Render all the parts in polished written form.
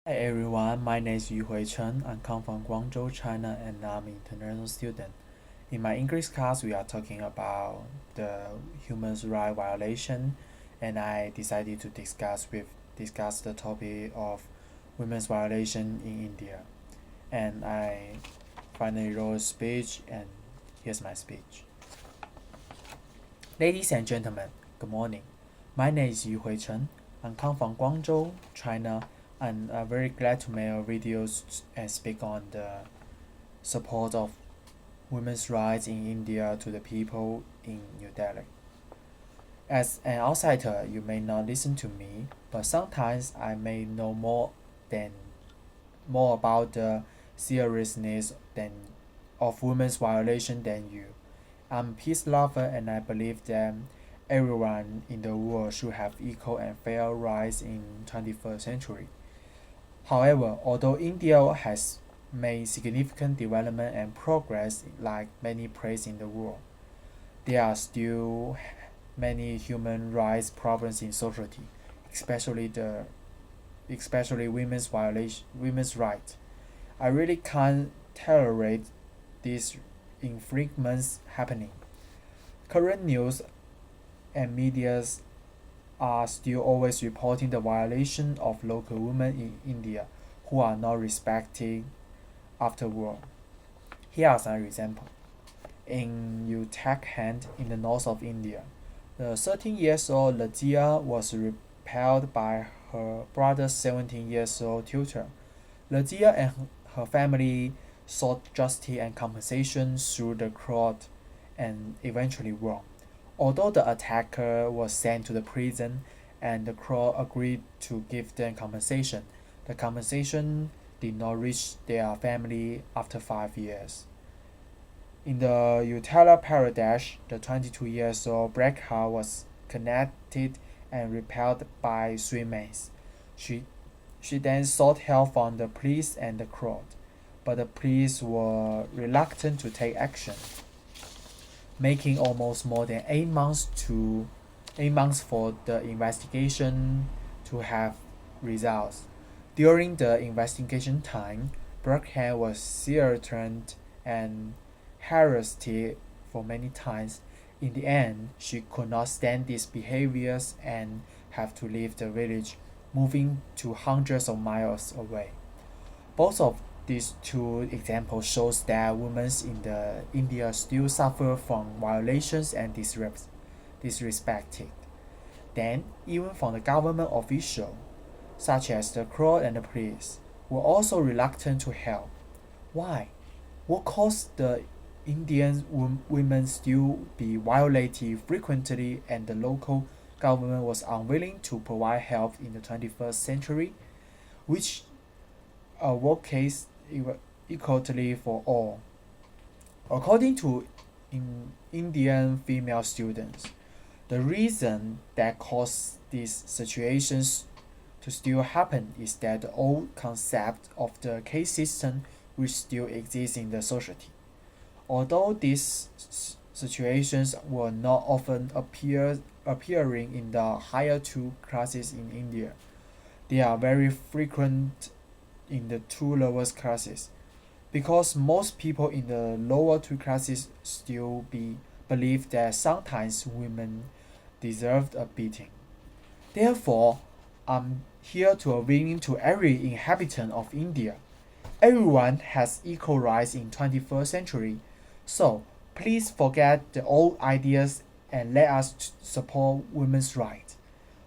Hi everyone, my name is Yuhui Chen. I come from Guangzhou, China, and I'm an international student. In my English class, we are talking about the human rights violation, and I decided to discuss the topic of women's violation in India. And I finally wrote a speech, and here's my speech. Ladies and gentlemen, good morning. My name is Yuhui Chen. I come from Guangzhou, China, and I'm very glad to make a video and speak on the support of women's rights in India to the people in New Delhi. As an outsider, you may not listen to me, but sometimes I may know more about the seriousness of women's violation than you. I'm a peace lover and I believe that everyone in the world should have equal and fair rights in 21st century. However, although India has made significant development and progress like many places in the world, there are still many human rights problems in society, especially women's rights. I really can't tolerate these infringements happening. Current news and medias are still always reporting the violation of local women in India who are not respected afterward. Here are some examples. In Uttarakhand, in the north of India, the 13-year-old Latia was repelled by her brother's 17-year-old tutor. Latia and her family sought justice and compensation through the court and eventually won. Although the attacker was sent to the prison and the court agreed to give them compensation, the compensation did not reach their family after 5 years. In the Uttar Pradesh, the 22-year-old Brekha was kidnapped and repelled by 3 men. She then sought help from the police and the court, but the police were reluctant to take action, making almost more than 8 months for the investigation to have results. During the investigation time, Brekha was threatened and harassed for many times. In the end, she could not stand these behaviors and have to leave the village, moving to hundreds of miles away. Both of these two examples shows that women in India still suffer from violations and disrespected. Then, even from the government official, such as the court and the police, were also reluctant to help. Why? What caused the Indian women still be violated frequently and the local government was unwilling to provide help in the 21st century, which advocates equality for all? According to Indian female students, the reason that caused these situations to still happen is that the old concept of the caste system which still exists in the society. Although these situations were not often appearing in the higher two classes in India, they are very frequent in the two lowest classes, because most people in the lower two classes still believe that sometimes women deserve a beating. Therefore, I'm here to appeal to every inhabitant of India. Everyone has equal rights in 21st century, so please forget the old ideas and let us support women's rights.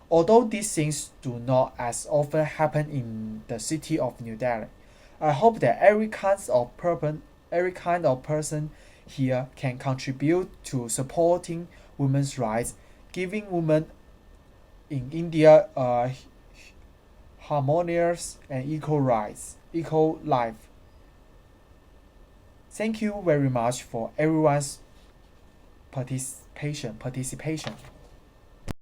Although these things do not as often happen in the city of New Delhi, I hope that every kind of person here can contribute to supporting women's rights, giving women in India a harmonious and equal life. Thank you very much for everyone's participation.